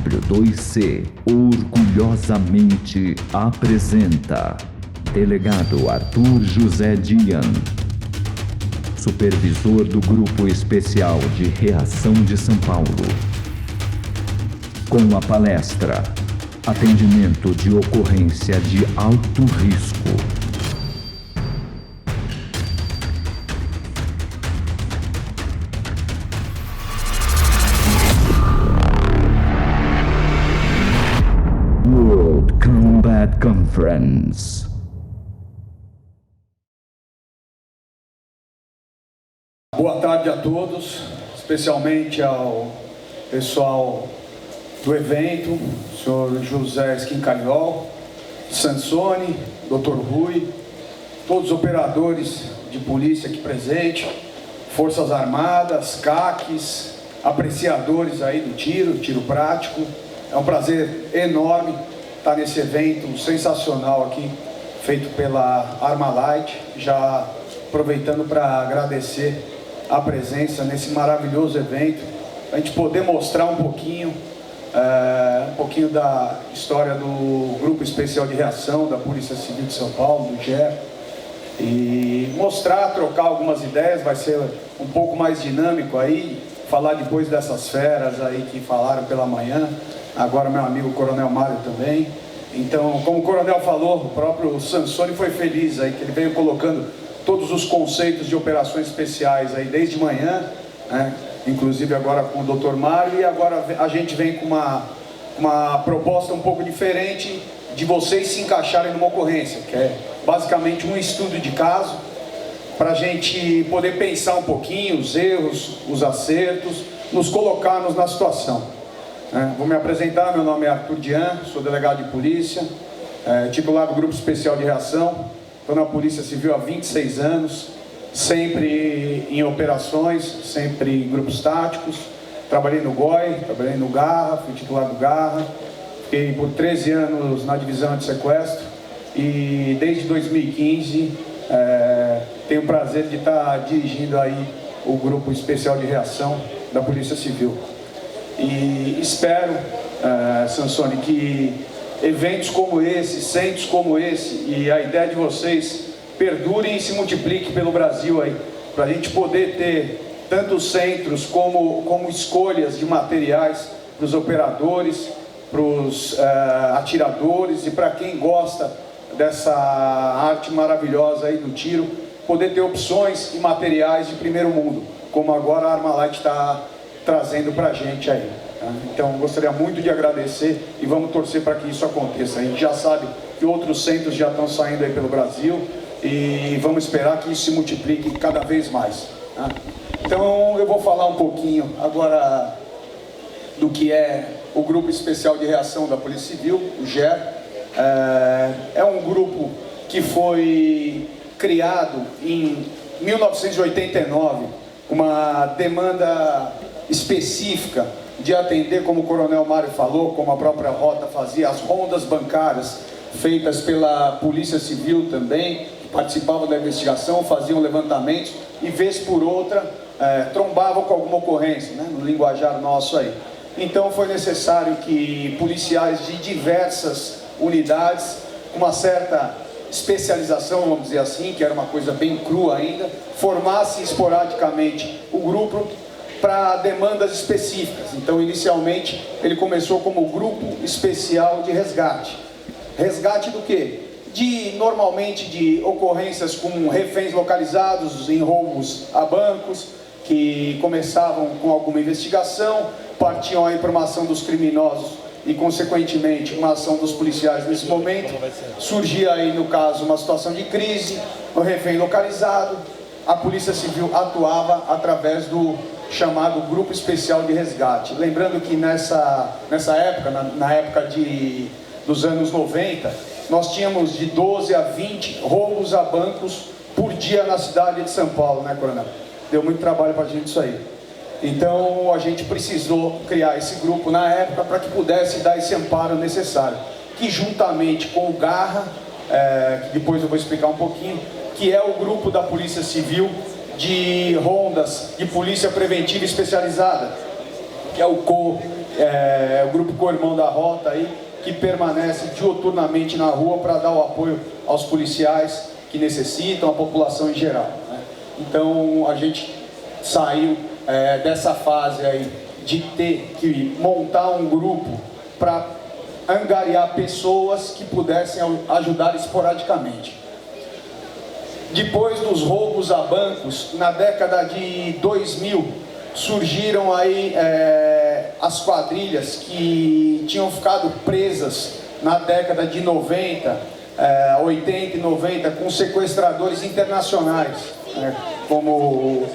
CW2C orgulhosamente apresenta Delegado Arthur José Dian, supervisor do Grupo Especial de Reação de São Paulo, com a palestra Atendimento de Ocorrência de Alto Risco. World Combat Conference. Boa tarde a todos, especialmente ao pessoal do evento, o senhor José Schincariol, Sansone, Dr. Rui, todos os operadores de polícia aqui presentes, Forças Armadas, CACs, apreciadores aí do tiro prático. É um prazer enorme estar nesse evento sensacional aqui, feito pela Armalite, já aproveitando para agradecer a presença nesse maravilhoso evento, a gente poder mostrar um pouquinho da história do Grupo Especial de Reação da Polícia Civil de São Paulo, do GER, e mostrar, trocar algumas ideias. Vai ser um pouco mais dinâmico aí, falar depois dessas feras aí que falaram pela manhã, agora meu amigo Coronel Mário também. Então, como o Coronel falou, o próprio Sansone foi feliz aí, que ele veio colocando todos os conceitos de operações especiais aí desde manhã, né? Inclusive agora com o Dr. Mário, e agora a gente vem com uma proposta um pouco diferente de vocês se encaixarem numa ocorrência, que é basicamente um estudo de caso, para a gente poder pensar um pouquinho os erros, os acertos, nos colocarmos na situação. Vou me apresentar, meu nome é Arthur Dian, sou delegado de polícia, titular do Grupo Especial de Reação, estou na Polícia Civil há 26 anos, sempre em operações, sempre em grupos táticos. Trabalhei no GOI, trabalhei no Garra, fui titular do Garra, fiquei por 13 anos na divisão de sequestro e desde 2015 tenho o prazer de estar dirigindo aí o Grupo Especial de Reação da Polícia Civil. E espero, Sansone, que eventos como esse, centros como esse e a ideia de vocês perdurem e se multipliquem pelo Brasil aí, para a gente poder ter tanto centros como escolhas de materiais para os operadores, para os atiradores e para quem gosta dessa arte maravilhosa aí do tiro, poder ter opções e materiais de primeiro mundo, como agora a Armalite está trazendo para a gente aí. Então, gostaria muito de agradecer e vamos torcer para que isso aconteça. A gente já sabe que outros centros já estão saindo aí pelo Brasil e vamos esperar que isso se multiplique cada vez mais. Então, eu vou falar um pouquinho agora do que é o Grupo Especial de Reação da Polícia Civil, o GER. É um grupo que foi criado em 1989, uma demanda específica de atender, como o Coronel Mário falou, como a própria Rota fazia, as rondas bancárias feitas pela Polícia Civil também, que participavam da investigação, faziam levantamentos e, vez por outra, trombavam com alguma ocorrência, né, no linguajar nosso aí. Então foi necessário que policiais de diversas unidades, com uma certa especialização, vamos dizer assim, que era uma coisa bem crua ainda, formassem esporadicamente o grupo para demandas específicas. Então, inicialmente, ele começou como Grupo Especial de Resgate. Resgate do quê? Normalmente de ocorrências com reféns localizados em roubos a bancos, que começavam com alguma investigação, partiam aí para uma ação dos criminosos e, consequentemente, uma ação dos policiais nesse momento. Surgia aí, no caso, uma situação de crise, um refém localizado, a Polícia Civil atuava através do chamado Grupo Especial de Resgate. Lembrando que nessa época, na época dos anos 90, nós tínhamos de 12 a 20 roubos a bancos por dia na cidade de São Paulo, né, Coronel? Deu muito trabalho para a gente isso aí. Então a gente precisou criar esse grupo na época para que pudesse dar esse amparo necessário, que juntamente com o Garra, que depois eu vou explicar um pouquinho, que é o grupo da Polícia Civil de rondas de polícia preventiva especializada, que é o CO, o Grupo Co-Irmão da Rota aí, que permanece diuturnamente na rua para dar o apoio aos policiais que necessitam, a população em geral, né? Então a gente saiu dessa fase aí de ter que montar um grupo para angariar pessoas que pudessem ajudar esporadicamente. Depois dos roubos a bancos, na década de 2000, surgiram aí as quadrilhas que tinham ficado presas na década de 90, 80 e 90, com sequestradores internacionais, né, como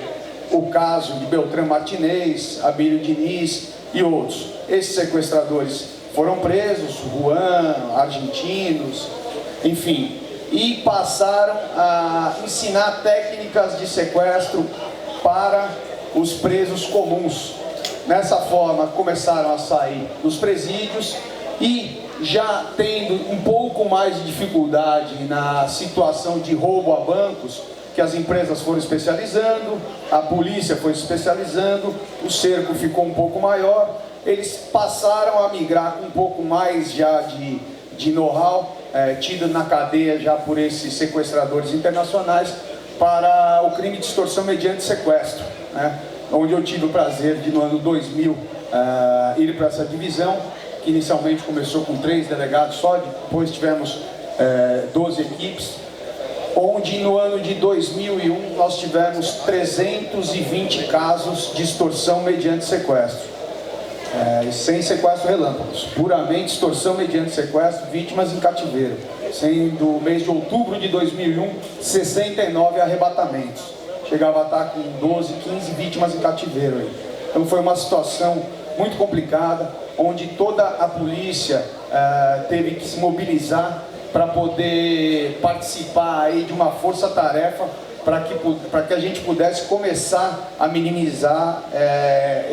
o caso de Beltrán Martinez, Abílio Diniz e outros. Esses sequestradores foram presos, Juan, argentinos, enfim, e passaram a ensinar técnicas de sequestro para os presos comuns. Nessa forma, começaram a sair dos presídios e, já tendo um pouco mais de dificuldade na situação de roubo a bancos, que as empresas foram especializando, a polícia foi especializando, o cerco ficou um pouco maior, eles passaram a migrar com um pouco mais já de know-how, tido na cadeia já por esses sequestradores internacionais, para o crime de extorsão mediante sequestro, né? Onde eu tive o prazer de, no ano 2000, ir para essa divisão, que inicialmente começou com 3 delegados só, depois tivemos 12 equipes, onde no ano de 2001 nós tivemos 320 casos de extorsão mediante sequestro, sem sequestro relâmpagos, puramente extorsão mediante sequestro, vítimas em cativeiro, sendo no mês de outubro de 2001, 69 arrebatamentos. Chegava a estar com 12, 15 vítimas em cativeiro aí. Então foi uma situação muito complicada, onde toda a polícia teve que se mobilizar para poder participar aí de uma força-tarefa para que a gente pudesse começar a minimizar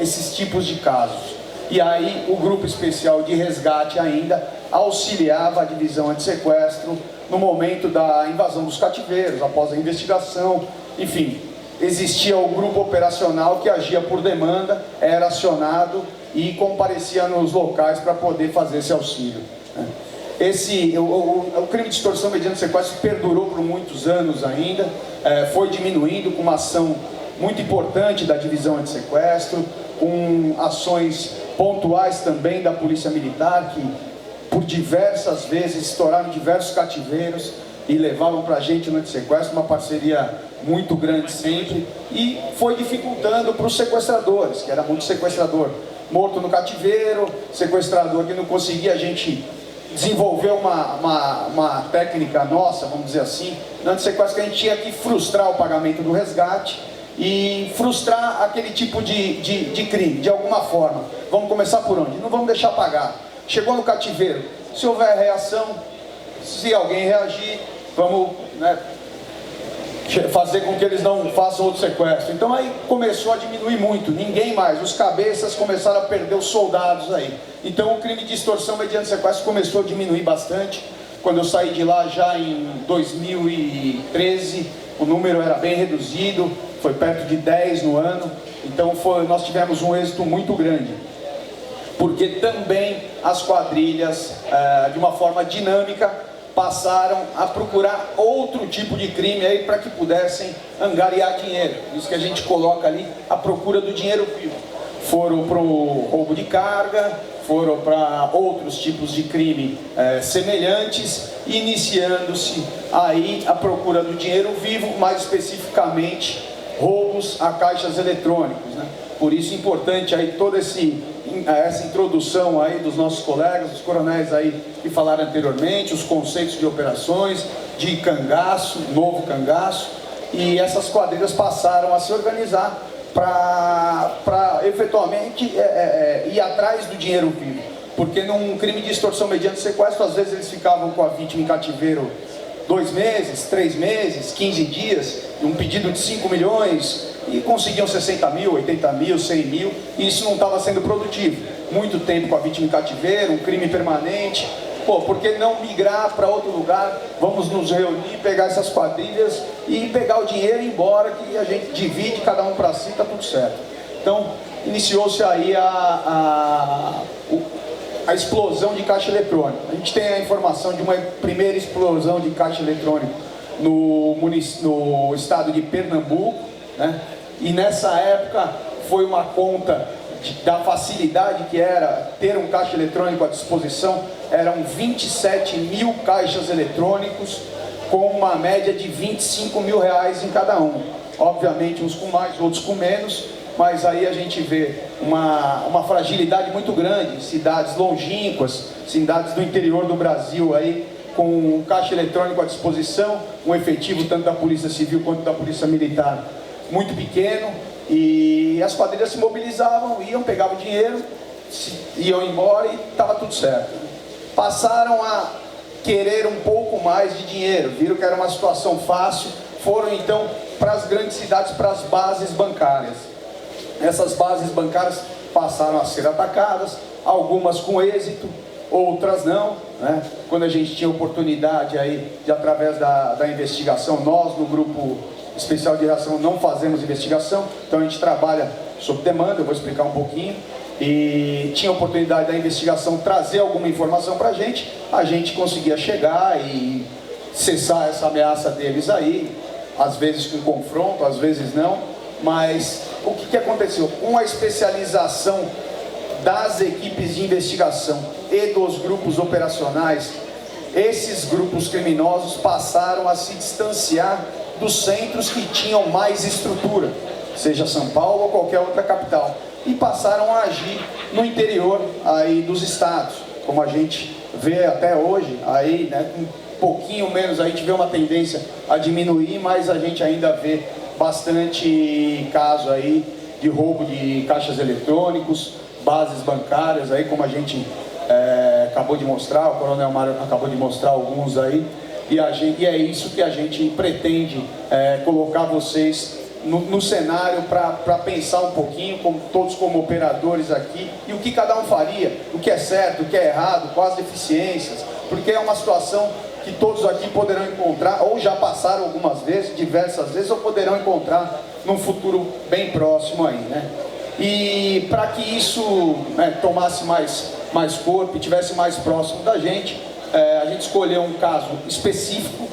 esses tipos de casos. E aí o Grupo Especial de Resgate ainda auxiliava a divisão antissequestro no momento da invasão dos cativeiros, após a investigação, enfim. Existia o grupo operacional que agia por demanda, era acionado e comparecia nos locais para poder fazer esse auxílio. O crime de extorsão mediante sequestro perdurou por muitos anos ainda, foi diminuindo com uma ação muito importante da divisão antissequestro, com ações pontuais também da Polícia Militar, que por diversas vezes estouraram diversos cativeiros e levavam para a gente no antissequestro, uma parceria muito grande sempre, e foi dificultando para os sequestradores, que era muito sequestrador morto no cativeiro, sequestrador que não conseguia, a gente desenvolveu uma técnica nossa, vamos dizer assim, no antissequestro, que a gente tinha que frustrar o pagamento do resgate e frustrar aquele tipo de crime, de alguma forma. Vamos começar por onde? Não vamos deixar pagar. Chegou no cativeiro, se houver reação, se alguém reagir, vamos, né, fazer com que eles não façam outro sequestro. Então aí começou a diminuir muito, ninguém mais, os cabeças começaram a perder os soldados aí. Então o crime de extorsão mediante sequestro começou a diminuir bastante. Quando eu saí de lá já em 2013, o número era bem reduzido, foi perto de 10 no ano. Então nós tivemos um êxito muito grande, porque também as quadrilhas, de uma forma dinâmica, passaram a procurar outro tipo de crime aí para que pudessem angariar dinheiro. Isso que a gente coloca ali, a procura do dinheiro vivo. Foram para o roubo de carga, foram para outros tipos de crime semelhantes, iniciando-se aí a procura do dinheiro vivo, mais especificamente roubos a caixas eletrônicos, né? Por isso é importante aí toda essa introdução aí dos nossos colegas, dos coronéis aí que falaram anteriormente, os conceitos de operações, de cangaço, novo cangaço, e essas quadrilhas passaram a se organizar para efetualmente ir atrás do dinheiro vivo. Porque num crime de extorsão mediante sequestro, às vezes eles ficavam com a vítima em cativeiro 2 meses, 3 meses, 15 dias, um pedido de 5 milhões, e conseguiam 60 mil, 80 mil, 100 mil, e isso não estava sendo produtivo. Muito tempo com a vítima em cativeiro, um crime permanente. Pô, por que não migrar para outro lugar? Vamos nos reunir, pegar essas quadrilhas e pegar o dinheiro e ir embora, que a gente divide cada um para si, está tudo certo. Então, iniciou-se aí a explosão de caixa eletrônico. A gente tem a informação de uma primeira explosão de caixa eletrônico no estado de Pernambuco, né? E nessa época foi uma conta da facilidade que era ter um caixa eletrônico à disposição. Eram 27 mil caixas eletrônicos com uma média de R$25 mil em cada um. Obviamente uns com mais, outros com menos, mas aí a gente vê uma fragilidade muito grande, cidades longínquas, cidades do interior do Brasil aí, com um caixa eletrônico à disposição, um efetivo tanto da Polícia Civil quanto da Polícia Militar muito pequeno, e as quadrilhas se mobilizavam, iam, pegavam dinheiro, iam embora e estava tudo certo. Passaram a querer um pouco mais de dinheiro, viram que era uma situação fácil, foram então para as grandes cidades, para as bases bancárias. Essas bases bancárias passaram a ser atacadas, algumas com êxito, outras não, né? Quando a gente tinha oportunidade aí de, através da investigação, nós no grupo especial de reação não fazemos investigação, então a gente trabalha sob demanda, eu vou explicar um pouquinho, e tinha oportunidade da investigação trazer alguma informação para a gente conseguia chegar e cessar essa ameaça deles aí, às vezes com confronto, às vezes não, mas o que aconteceu? Com a especialização das equipes de investigação e dos grupos operacionais, esses grupos criminosos passaram a se distanciar dos centros que tinham mais estrutura, seja São Paulo ou qualquer outra capital, e passaram a agir no interior aí dos estados, como a gente vê até hoje, aí, né, um pouquinho menos, a gente vê uma tendência a diminuir, mas a gente ainda vê bastante caso aí de roubo de caixas eletrônicos, bases bancárias, aí como a gente acabou de mostrar, o Coronel Mário acabou de mostrar alguns aí, e é isso que a gente pretende colocar vocês no cenário para pensar um pouquinho, todos como operadores aqui, e o que cada um faria, o que é certo, o que é errado, quais deficiências, porque é uma situação que todos aqui poderão encontrar, ou já passaram algumas vezes, diversas vezes, ou poderão encontrar num futuro bem próximo aí, né? E para que isso, né, tomasse mais corpo e tivesse mais próximo da gente, a gente escolheu um caso específico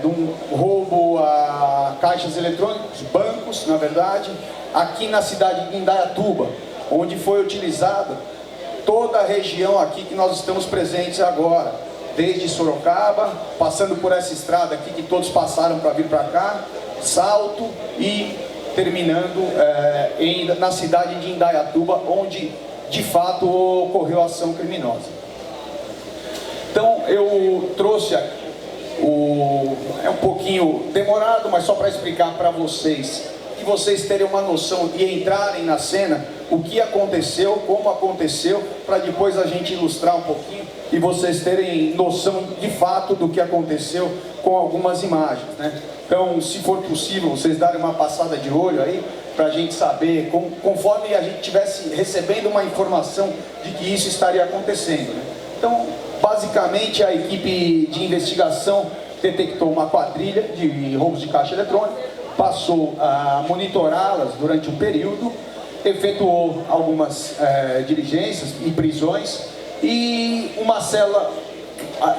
de um roubo a caixas eletrônicos, bancos, na verdade, aqui na cidade de Indaiatuba, onde foi utilizada toda a região aqui que nós estamos presentes agora, desde Sorocaba, passando por essa estrada aqui que todos passaram para vir para cá, Salto e terminando na cidade de Indaiatuba, onde de fato ocorreu a ação criminosa. Então eu trouxe aqui, é um pouquinho demorado, mas só para explicar para vocês, que vocês terem uma noção e entrarem na cena, o que aconteceu, como aconteceu, para depois a gente ilustrar um pouquinho e vocês terem noção de fato do que aconteceu com algumas imagens, né? Então, se for possível, vocês darem uma passada de olho aí, para a gente saber, conforme a gente estivesse recebendo uma informação de que isso estaria acontecendo, né? Então, basicamente, a equipe de investigação detectou uma quadrilha de roubos de caixa eletrônica, passou a monitorá-las durante um período, efetuou algumas diligências e prisões, e uma célula,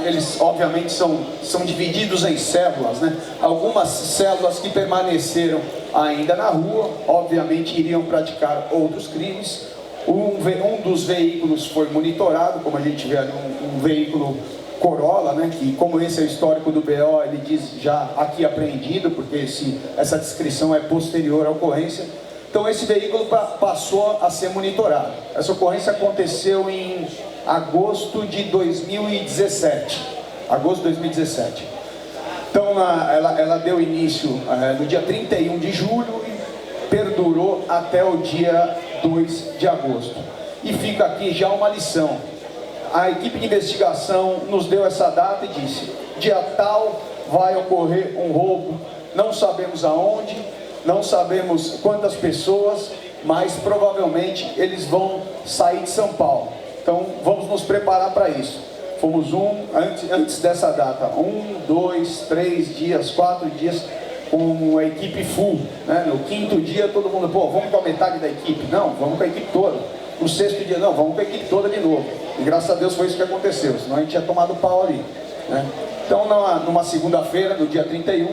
eles obviamente são divididos em células, né? Algumas células que permaneceram ainda na rua, obviamente iriam praticar outros crimes. Um dos veículos foi monitorado, como a gente vê ali, um veículo Corolla, né, que como esse é o histórico do BO, ele diz já aqui apreendido, porque essa descrição é posterior à ocorrência. Então esse veículo passou a ser monitorado. Essa ocorrência aconteceu em agosto de 2017. Agosto de 2017. Então ela deu início no dia 31 de julho e perdurou até o dia 2 de agosto. E fica aqui já uma lição. A equipe de investigação nos deu essa data e disse: dia tal vai ocorrer um roubo, não sabemos aonde, não sabemos quantas pessoas, mas provavelmente eles vão sair de São Paulo. Então vamos nos preparar para isso. Fomos antes dessa data, 1, 2, 3 dias, 4 dias, com a equipe full, né? No quinto dia todo mundo, pô, vamos com a metade da equipe? Não, vamos com a equipe toda. No sexto dia, não, vamos com a equipe toda de novo. E graças a Deus foi isso que aconteceu, senão a gente tinha tomado pau ali, né? Então, numa segunda-feira, no dia 31,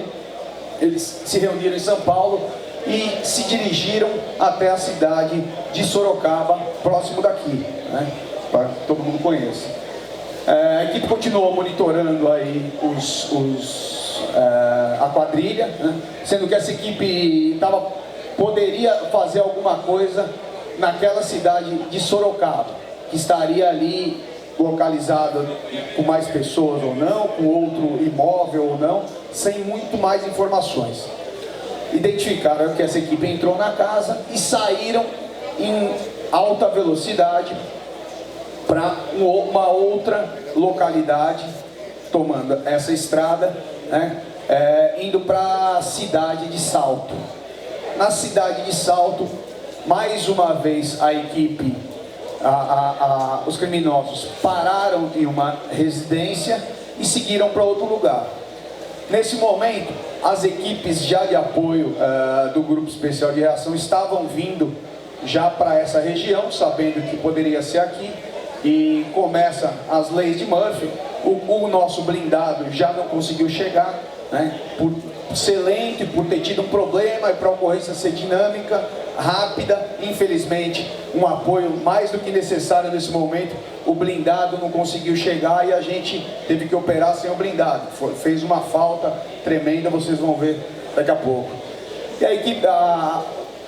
eles se reuniram em São Paulo e se dirigiram até a cidade de Sorocaba, próximo daqui, né? Para que todo mundo conheça. A equipe continuou monitorando aí a quadrilha, né? Sendo que essa equipe poderia fazer alguma coisa naquela cidade de Sorocaba, que estaria ali localizada com mais pessoas ou não, com outro imóvel ou não, sem muito mais informações. Identificaram que essa equipe entrou na casa e saíram em alta velocidade para uma outra localidade, tomando essa estrada, né, indo para a cidade de Salto. Na cidade de Salto, mais uma vez a equipe, os criminosos pararam em uma residência e seguiram para outro lugar. Nesse momento, as equipes já de apoio do Grupo Especial de Reação estavam vindo já para essa região, sabendo que poderia ser aqui, e começa as leis de Murphy. O nosso blindado já não conseguiu chegar, né, por ser lento e por ter tido um problema, e para a ocorrência ser dinâmica, rápida. Infelizmente, um apoio mais do que necessário nesse momento, o blindado não conseguiu chegar e a gente teve que operar sem o blindado. Fez uma falta tremenda, vocês vão ver daqui a pouco. E a equipe,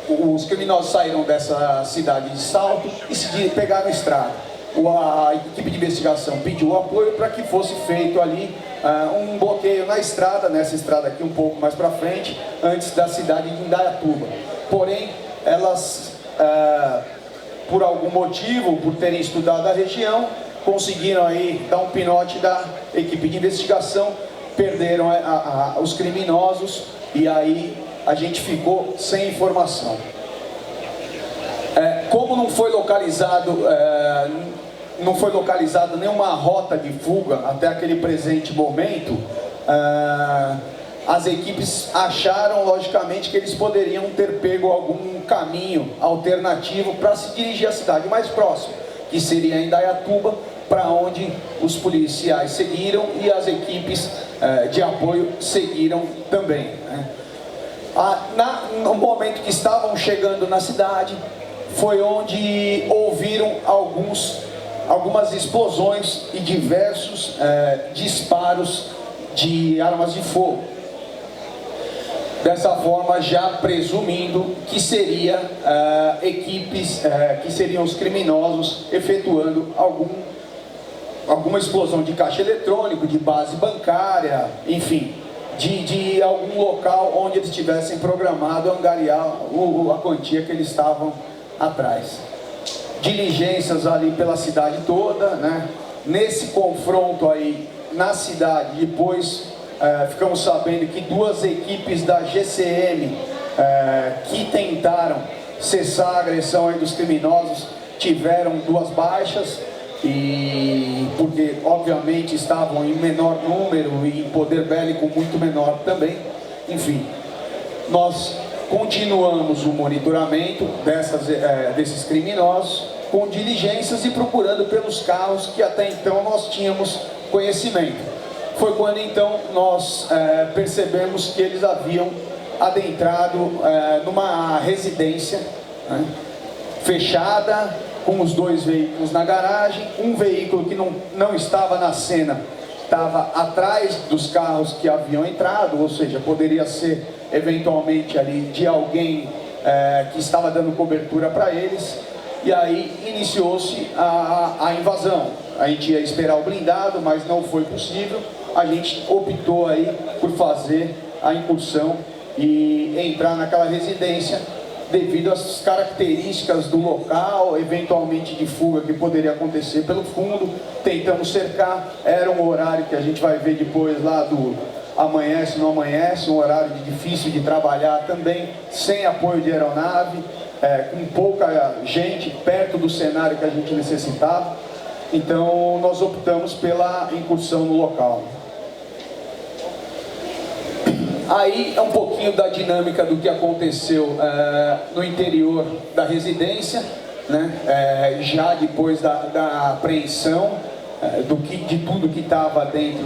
os criminosos saíram dessa cidade de Salto e pegaram a estrada. A equipe de investigação pediu apoio para que fosse feito ali um bloqueio na estrada, nessa estrada aqui um pouco mais para frente, antes da cidade de Indaiatuba. Porém, elas, por algum motivo, por terem estudado a região, conseguiram aí dar um pinote da equipe de investigação, perderam os criminosos e aí a gente ficou sem informação. Como não foi localizado nenhuma rota de fuga até aquele presente momento, as equipes acharam, logicamente, que eles poderiam ter pego algum caminho alternativo para se dirigir à cidade mais próxima, que seria Indaiatuba, para onde os policiais seguiram e as equipes de apoio seguiram também, né? No momento que estavam chegando na cidade, foi onde ouviram algumas explosões e diversos disparos de armas de fogo. Dessa forma, já presumindo que seria equipes, que seriam os criminosos efetuando alguma explosão de caixa eletrônico, de base bancária, enfim, de algum local onde eles tivessem programado angariar a quantia que eles estavam atrás. Diligências ali pela cidade toda, né? Nesse confronto aí na cidade, depois ficamos sabendo que duas equipes da GCM que tentaram cessar a agressão aí dos criminosos tiveram 2 baixas, e porque obviamente estavam em menor número e em poder bélico muito menor também. Enfim, nós continuamos o monitoramento desses criminosos com diligências e procurando pelos carros que até então nós tínhamos conhecimento. Foi quando então nós percebemos que eles haviam adentrado numa residência, né, fechada, com os 2 veículos na garagem. Um veículo que não estava na cena estava atrás dos carros que haviam entrado, ou seja, poderia ser eventualmente ali de alguém que estava dando cobertura para eles. E aí iniciou-se a invasão. A gente ia esperar o blindado, mas não foi possível. A gente optou aí por fazer a incursão e entrar naquela residência, devido às características do local, eventualmente de fuga que poderia acontecer pelo fundo. Tentamos cercar, era um horário que a gente vai ver depois lá do amanhece, não amanhece, um horário difícil de trabalhar também, sem apoio de aeronave, com pouca gente perto do cenário que a gente necessitava. Então nós optamos pela incursão no local. Aí é um pouquinho da dinâmica do que aconteceu no interior da residência, né? Já depois da apreensão de tudo que estava dentro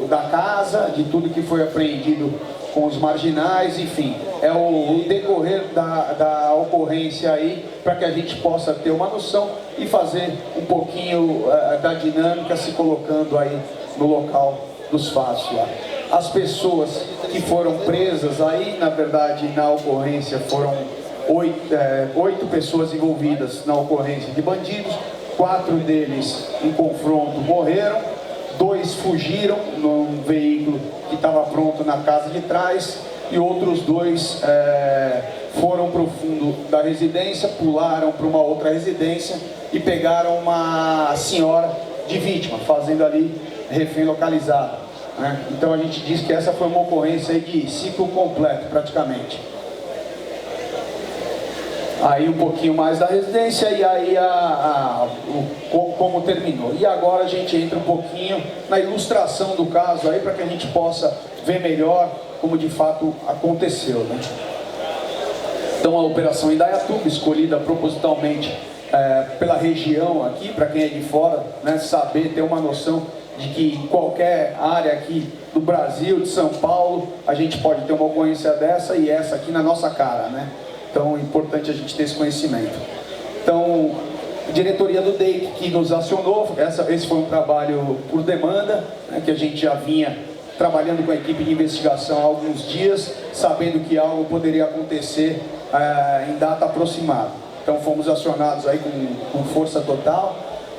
da casa, de tudo que foi apreendido com os marginais, enfim, é o decorrer da ocorrência aí, para que a gente possa ter uma noção e fazer um pouquinho da dinâmica, se colocando aí no local dos fatos lá. As pessoas que foram presas aí, na verdade, na ocorrência foram 8 pessoas envolvidas na ocorrência de bandidos, 4 deles em confronto morreram, 2 fugiram num veículo que estava pronto na casa de trás e outros 2 foram para o fundo da residência, pularam para uma outra residência e pegaram uma senhora de vítima, fazendo ali refém localizado, né? Então a gente diz que essa foi uma ocorrência aí de ciclo completo praticamente. Aí um pouquinho mais da residência e aí como terminou. E agora a gente entra um pouquinho na ilustração do caso aí, para que a gente possa ver melhor como de fato aconteceu, né? Então a operação Indaiatuba, escolhida propositalmente pela região aqui, para quem é de fora, né, saber, ter uma noção de que em qualquer área aqui do Brasil, de São Paulo, a gente pode ter uma ocorrência dessa e essa aqui na nossa cara, né? Então é importante a gente ter esse conhecimento. Então, a diretoria do DEIC que nos acionou, esse foi um trabalho por demanda, né, que a gente já vinha trabalhando com a equipe de investigação há alguns dias, sabendo que algo poderia acontecer em data aproximada. Então fomos acionados aí com força total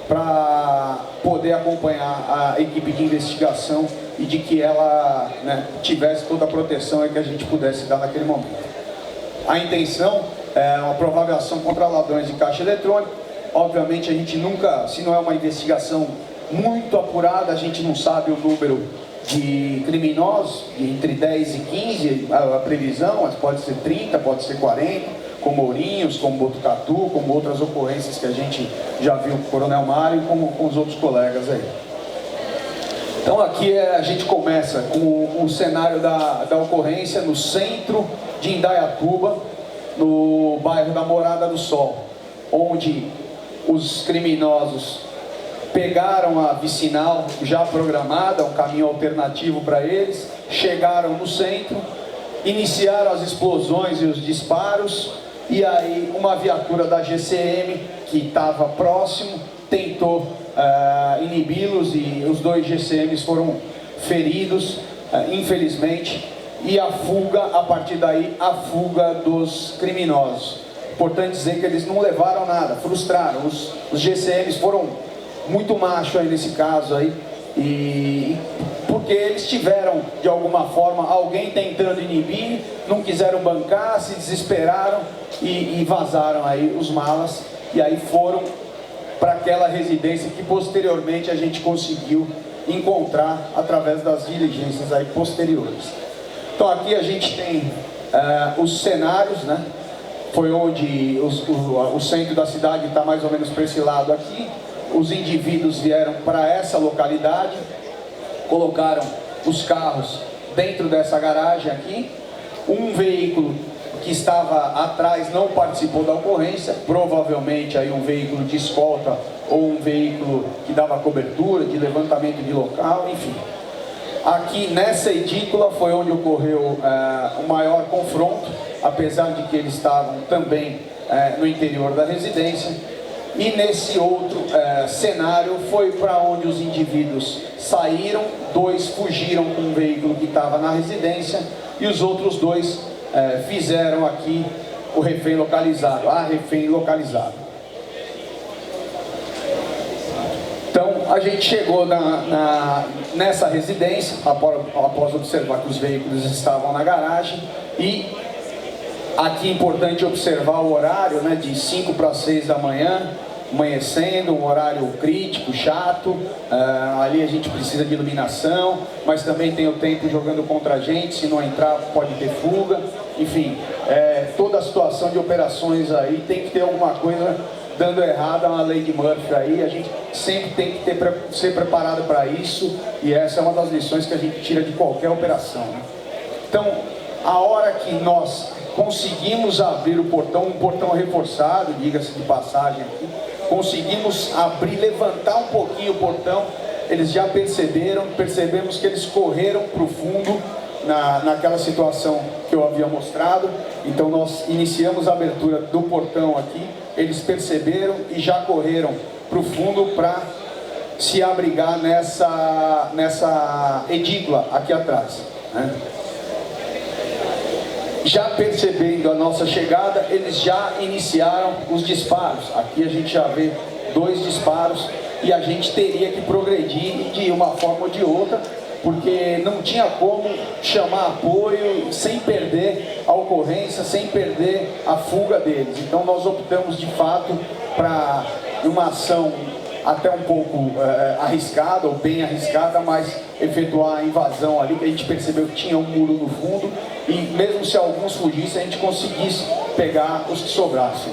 para poder acompanhar a equipe de investigação e de que ela, né, tivesse toda a proteção que a gente pudesse dar naquele momento. A intenção é uma provável ação contra ladrões de caixa eletrônico. Obviamente a gente nunca, se não é uma investigação muito apurada, a gente não sabe o número de criminosos, entre 10 e 15, a previsão, mas pode ser 30, pode ser 40, como Ourinhos, como Botucatu, como outras ocorrências que a gente já viu com o Coronel Mário e com os outros colegas aí. Então aqui a gente começa com o cenário da ocorrência no centro de Indaiatuba, no bairro da Morada do Sol, onde os criminosos pegaram a vicinal já programada, um caminho alternativo para eles, chegaram no centro, iniciaram as explosões e os disparos, e aí uma viatura da GCM que estava próximo tentou inibi-los e os 2 GCMs foram feridos, infelizmente, e a fuga, a partir daí, a fuga dos criminosos. Importante dizer que eles não levaram nada, frustraram. Os GCMs foram muito machos aí nesse caso aí, e porque eles tiveram, de alguma forma, alguém tentando inibir, não quiseram bancar, se desesperaram e vazaram aí os malas, e aí foram para aquela residência que posteriormente a gente conseguiu encontrar através das diligências aí posteriores. Então aqui a gente tem os cenários, né? Foi onde o centro da cidade está mais ou menos para esse lado aqui. Os indivíduos vieram para essa localidade, colocaram os carros dentro dessa garagem aqui. Um veículo que estava atrás não participou da ocorrência, provavelmente aí um veículo de escolta ou um veículo que dava cobertura, de levantamento de local, enfim. Aqui nessa edícula foi onde ocorreu o maior confronto, apesar de que eles estavam também no interior da residência. E nesse outro cenário foi para onde os indivíduos saíram, 2 fugiram com um veículo que estava na residência e os outros 2 fizeram aqui o refém localizado, a refém localizado. Então a gente chegou nessa residência, após observar que os veículos estavam na garagem, e aqui é importante observar o horário, né, de 5 para 6 da manhã, amanhecendo, um horário crítico, chato. Ali a gente precisa de iluminação, mas também tem o tempo jogando contra a gente, se não entrar pode ter fuga. Enfim, toda a situação de operações aí tem que ter alguma coisa dando errado, uma lei de Murphy aí, a gente sempre tem que ser preparado para isso, e essa é uma das lições que a gente tira de qualquer operação, né? Então, a hora que nós conseguimos abrir o portão, um portão reforçado, diga-se de passagem aqui, conseguimos abrir, levantar um pouquinho o portão, eles já percebemos que eles correram para o fundo, naquela situação que eu havia mostrado. Então nós iniciamos a abertura do portão aqui, eles perceberam e já correram para o fundo para se abrigar nessa edícula aqui atrás, né? Já percebendo a nossa chegada, eles já iniciaram os disparos. Aqui a gente já vê 2 disparos e a gente teria que progredir de uma forma ou de outra, porque não tinha como chamar apoio sem perder a ocorrência, sem perder a fuga deles. Então nós optamos de fato para uma ação até um pouco arriscada, ou bem arriscada, mas efetuar a invasão ali, que a gente percebeu que tinha um muro no fundo, e mesmo se alguns fugissem, a gente conseguisse pegar os que sobrassem.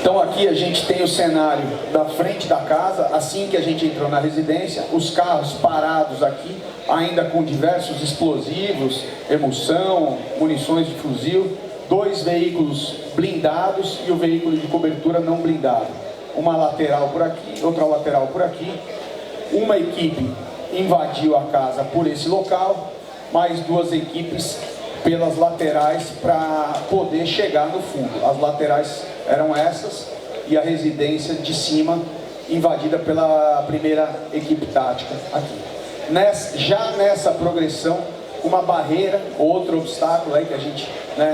Então aqui a gente tem o cenário da frente da casa, assim que a gente entrou na residência, os carros parados aqui, ainda com diversos explosivos, munição, munições de fuzil, 2 veículos blindados e o veículo de cobertura não blindado. Uma lateral por aqui, outra lateral por aqui. Uma equipe invadiu a casa por esse local, mais 2 equipes pelas laterais para poder chegar no fundo. As laterais eram essas e a residência de cima invadida pela primeira equipe tática aqui. Já nessa progressão, uma barreira, outro obstáculo aí que a gente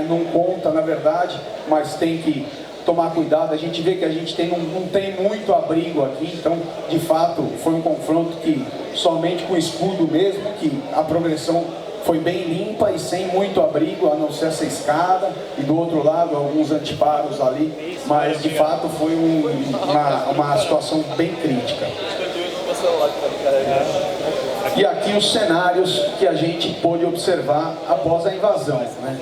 não conta na verdade, mas tem que tomar cuidado. A gente vê que a gente não tem muito abrigo aqui, então de fato foi um confronto que somente com escudo mesmo, que a progressão foi bem limpa e sem muito abrigo, a não ser essa escada, e do outro lado alguns antiparos ali, mas de fato foi uma situação bem crítica. E aqui os cenários que a gente pôde observar após a invasão, né?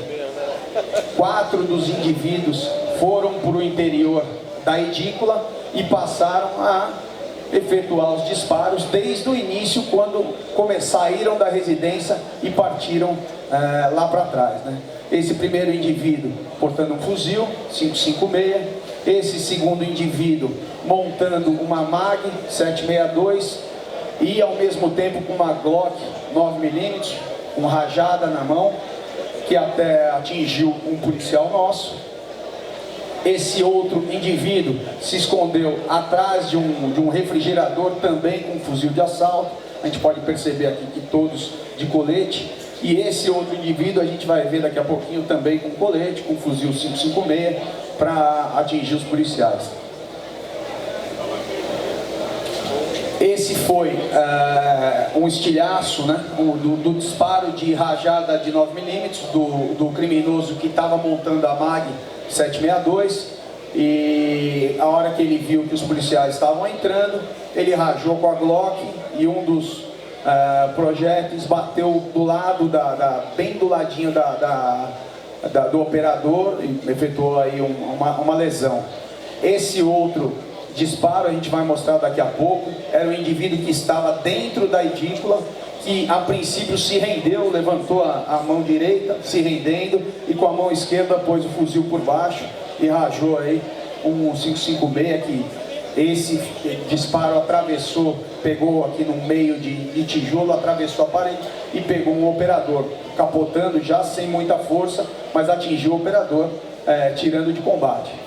4 dos indivíduos foram para o interior da edícula e passaram a efetuar os disparos desde o início, quando saíram da residência e partiram lá para trás, né? Esse primeiro indivíduo portando um fuzil 5.56, esse segundo indivíduo montando uma MAG 7.62 e ao mesmo tempo com uma Glock 9mm, com rajada na mão, que até atingiu um policial nosso. Esse outro indivíduo se escondeu atrás de um refrigerador, também com um fuzil de assalto. A gente pode perceber aqui que todos de colete. E esse outro indivíduo a gente vai ver daqui a pouquinho também com colete, com fuzil 5.56, para atingir os policiais. Esse foi um estilhaço, né, do disparo de rajada de 9mm do criminoso que estava montando a MAG 7.62, e a hora que ele viu que os policiais estavam entrando, ele rajou com a Glock e um dos projéteis bateu do lado, bem do ladinho do operador, e efetuou aí uma lesão. Esse outro disparo, a gente vai mostrar daqui a pouco, era um indivíduo que estava dentro da edícula, que a princípio se rendeu, levantou a mão direita, se rendendo, e com a mão esquerda pôs o fuzil por baixo e rajou aí um 5.56, que esse disparo atravessou, pegou aqui no meio de tijolo, atravessou a parede e pegou um operador, capotando já sem muita força, mas atingiu o operador, tirando de combate.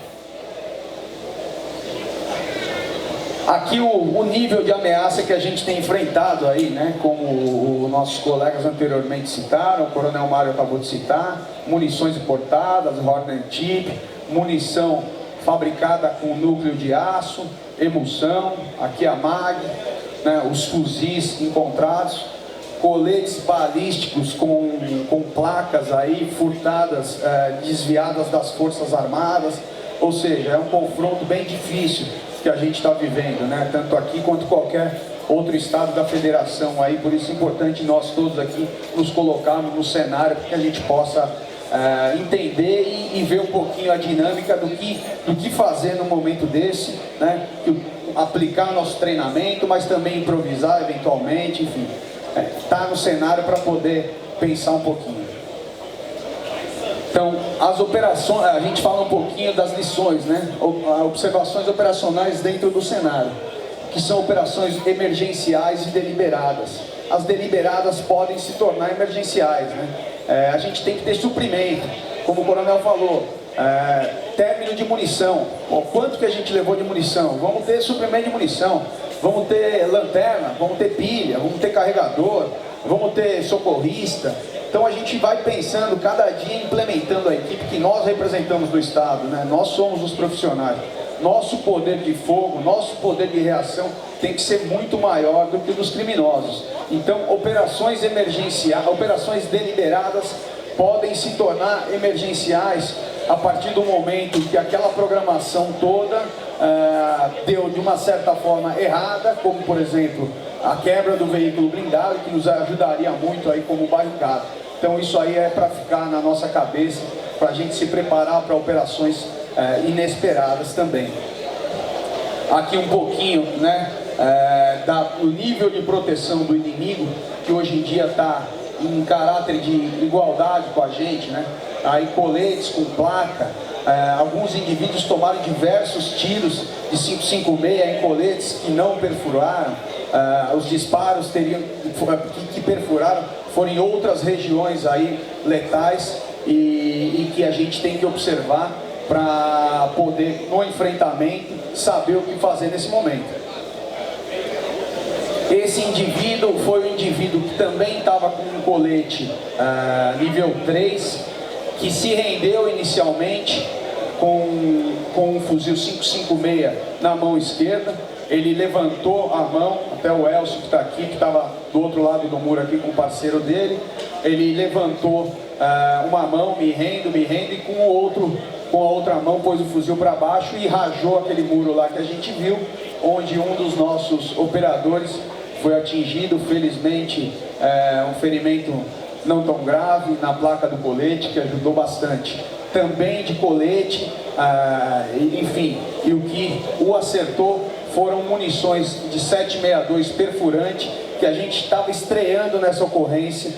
Aqui o nível de ameaça que a gente tem enfrentado aí, né, como os nossos colegas anteriormente citaram, o Coronel Mário acabou de citar, munições importadas, Hornet Tip, munição fabricada com núcleo de aço, emulsão, aqui a MAG, né, os fuzis encontrados, coletes balísticos com placas aí furtadas, desviadas das Forças Armadas, ou seja, é um confronto bem difícil que a gente está vivendo, né? Tanto aqui quanto qualquer outro estado da federação aí. Por isso é importante nós todos aqui nos colocarmos no cenário, para que a gente possa entender e ver um pouquinho a dinâmica do que fazer no momento desse, né? Aplicar nosso treinamento, mas também improvisar eventualmente, enfim, estar no cenário para poder pensar um pouquinho. Então, as operações, a gente fala um pouquinho das lições, né? Observações operacionais dentro do cenário, que são operações emergenciais e deliberadas. As deliberadas podem se tornar emergenciais, né? A gente tem que ter suprimento, como o coronel falou, término de munição. Quanto que a gente levou de munição? Vamos ter suprimento de munição, vamos ter lanterna, vamos ter pilha, vamos ter carregador, vamos ter socorrista. Então a gente vai pensando, cada dia implementando a equipe que nós representamos do Estado, né? Nós somos os profissionais. Nosso poder de fogo, nosso poder de reação tem que ser muito maior do que o dos criminosos. Então, operações emergenciais, operações deliberadas podem se tornar emergenciais a partir do momento que aquela programação toda deu de uma certa forma errada, como por exemplo a quebra do veículo blindado, que nos ajudaria muito aí como barricada. Então isso aí é para ficar na nossa cabeça, para a gente se preparar para operações inesperadas também. Aqui um pouquinho, né, do nível de proteção do inimigo, que hoje em dia está em caráter de igualdade com a gente, né? Aí coletes com placa, alguns indivíduos tomaram diversos tiros de 5.56 em coletes que não perfuraram, os disparos que perfuraram foram em outras regiões aí letais e que a gente tem que observar para poder, no enfrentamento, saber o que fazer nesse momento. Esse indivíduo foi um indivíduo que também estava com um colete nível 3, que se rendeu inicialmente com um fuzil 5.56 na mão esquerda. Ele levantou a mão, até o Elcio que está aqui, que estava do outro lado do muro aqui com o parceiro dele. Ele levantou uma mão, me rendo, e com a outra mão pôs o fuzil para baixo e rajou aquele muro lá que a gente viu, onde um dos nossos operadores foi atingido, felizmente, um ferimento não tão grave na placa do colete, que ajudou bastante. Também de colete, enfim, e o que o acertou foram munições de 7.62 perfurante, que a gente estava estreando nessa ocorrência,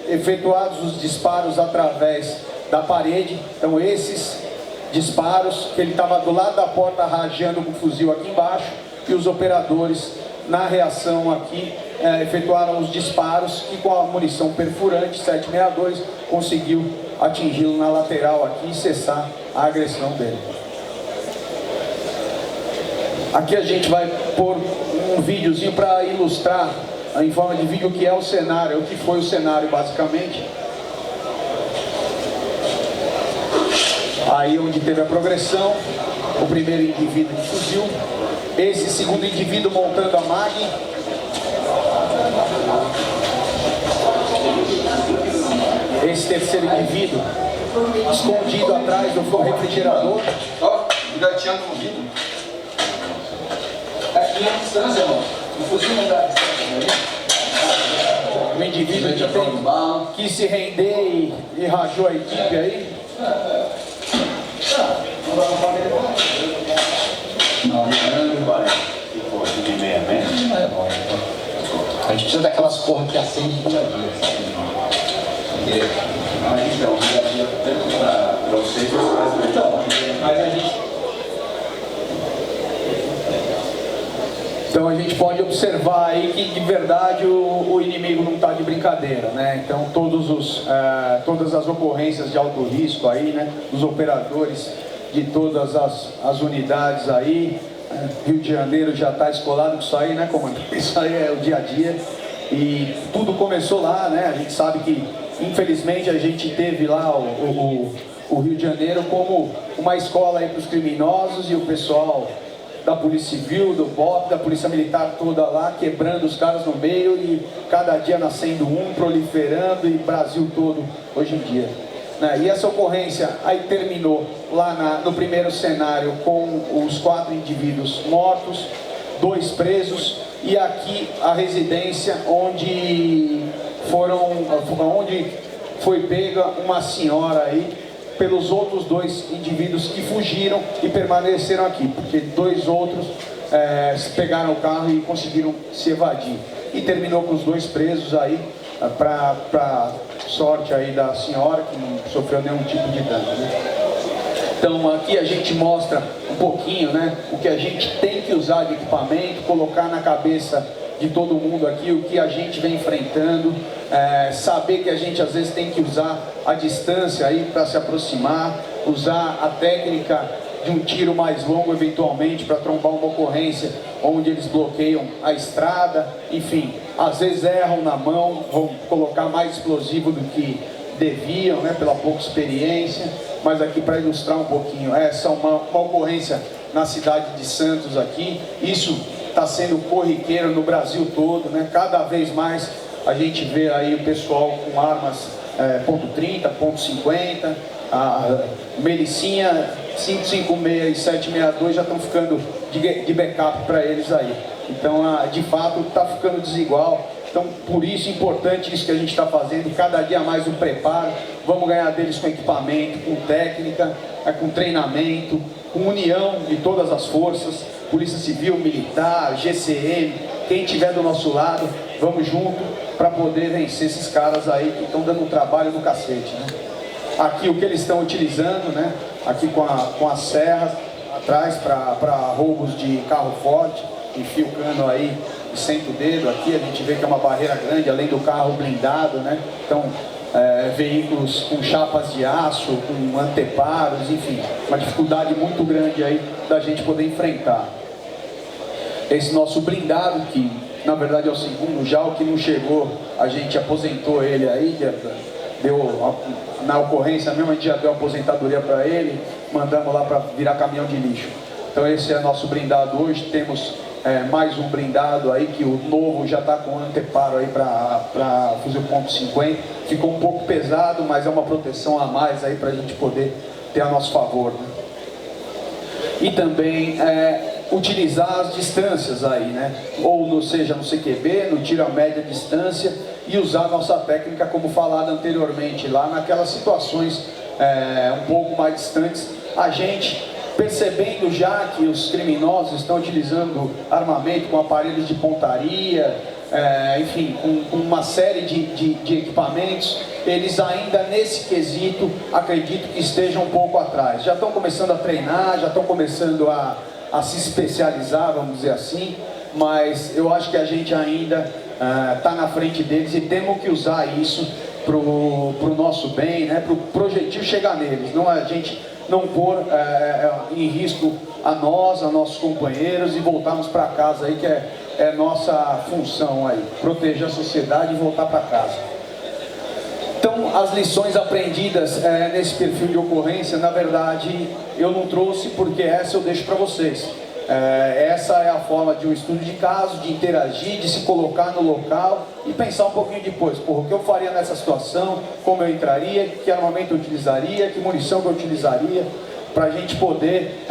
efetuados os disparos através da parede. Então esses disparos, que ele estava do lado da porta rajando com o fuzil aqui embaixo, e os operadores na reação aqui efetuaram os disparos e com a munição perfurante 7.62 conseguiu atingi-lo na lateral aqui e cessar a agressão dele. Aqui a gente vai pôr um videozinho para ilustrar em forma de vídeo o que é o cenário, o que foi o cenário basicamente. Aí onde teve a progressão, o primeiro indivíduo que fugiu, esse segundo indivíduo montando a MAG, esse terceiro indivíduo escondido atrás do refrigerador. Ó, engateando no vidro. Aqui é a distância, irmão. O fuzil não dá distância, o indivíduo que quis se render e rajou a equipe aí. A gente precisa daquelas porras que acende dia a dia. Mas então, dia a dia, tanto para vocês, mas a gente. Então a gente pode observar aí que de verdade o inimigo não está de brincadeira, né? Então todas as ocorrências de alto risco aí, né? Os operadores de todas as unidades aí, Rio de Janeiro já está escolado com isso aí, né, comandante? Isso aí é o dia a dia e tudo começou lá, né? A gente sabe que infelizmente a gente teve lá o Rio de Janeiro como uma escola aí para os criminosos e o pessoal da Polícia Civil, do BOP, da Polícia Militar toda lá, quebrando os caras no meio e cada dia nascendo um, proliferando e Brasil todo hoje em dia. E essa ocorrência aí terminou lá no primeiro cenário com os 4 indivíduos mortos, 2 presos e aqui a residência onde foi pega uma senhora aí pelos outros 2 indivíduos que fugiram e permaneceram aqui, porque 2 outros pegaram o carro e conseguiram se evadir. E terminou com os 2 presos aí, para sorte aí da senhora, que não sofreu nenhum tipo de dano, né? Então aqui a gente mostra um pouquinho, né, o que a gente tem que usar de equipamento, colocar na cabeça de todo mundo aqui o que a gente vem enfrentando, saber que a gente às vezes tem que usar a distância aí para se aproximar, usar a técnica de um tiro mais longo eventualmente para trombar uma ocorrência onde eles bloqueiam a estrada, enfim, às vezes erram na mão, vão colocar mais explosivo do que deviam, né, pela pouca experiência, mas aqui para ilustrar um pouquinho, essa é uma ocorrência na cidade de Santos aqui, isso está sendo corriqueiro no Brasil todo, né, cada vez mais a gente vê aí o pessoal com armas .30, .50, a Melicinha 556 e 762 já estão ficando de backup para eles aí, então de fato está ficando desigual. Então, por isso, é importante isso que a gente está fazendo, cada dia mais o preparo, vamos ganhar deles com equipamento, com técnica, com treinamento, com união de todas as forças, Polícia Civil, Militar, GCM, quem estiver do nosso lado, vamos junto para poder vencer esses caras aí que estão dando um trabalho do cacete, né? Aqui o que eles estão utilizando, né? Aqui com a serra atrás para roubos de carro forte, enfia o cano aí, senta o dedo aqui, a gente vê que é uma barreira grande, além do carro blindado, né? Então, veículos com chapas de aço, com anteparos, enfim, uma dificuldade muito grande aí da gente poder enfrentar. Esse nosso blindado, que na verdade é o segundo já, o que não chegou, a gente aposentou ele aí, na ocorrência mesmo, a gente já deu aposentadoria para ele, mandamos lá para virar caminhão de lixo. Então esse é nosso blindado hoje, temos mais um blindado aí, que o novo já está com anteparo aí para fuzil .50, ficou um pouco pesado, mas é uma proteção a mais aí para a gente poder ter a nosso favor, né? E também utilizar as distâncias aí, né? Ou seja, no CQB, no tiro a média distância, e usar a nossa técnica como falado anteriormente, lá naquelas situações um pouco mais distantes, a gente percebendo já que os criminosos estão utilizando armamento com aparelhos de pontaria, enfim, com uma série de equipamentos, eles ainda nesse quesito acredito que estejam um pouco atrás. Já estão começando a treinar, já estão começando a se especializar, vamos dizer assim, mas eu acho que a gente ainda está na frente deles e temos que usar isso para o nosso bem, né, para o projetil chegar neles, não a gente não pôr em risco a nós, a nossos companheiros e voltarmos para casa aí, que é nossa função aí, proteger a sociedade e voltar para casa. Então, as lições aprendidas nesse perfil de ocorrência, na verdade, eu não trouxe porque essa eu deixo para vocês. Essa é a forma de um estudo de caso, de interagir, de se colocar no local e pensar um pouquinho depois, o que eu faria nessa situação, como eu entraria, que armamento eu utilizaria, que munição que eu utilizaria, para a gente poder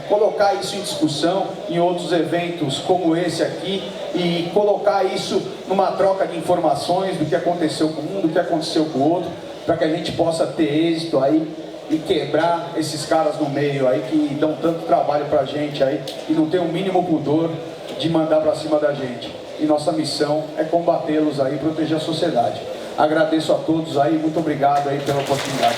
colocar isso em discussão em outros eventos como esse aqui e colocar isso numa troca de informações do que aconteceu com um, do que aconteceu com o outro, para que a gente possa ter êxito aí e quebrar esses caras no meio aí que dão tanto trabalho pra gente aí e não tem o mínimo pudor de mandar pra cima da gente. E nossa missão é combatê-los aí e proteger a sociedade. Agradeço a todos aí, muito obrigado aí pela oportunidade.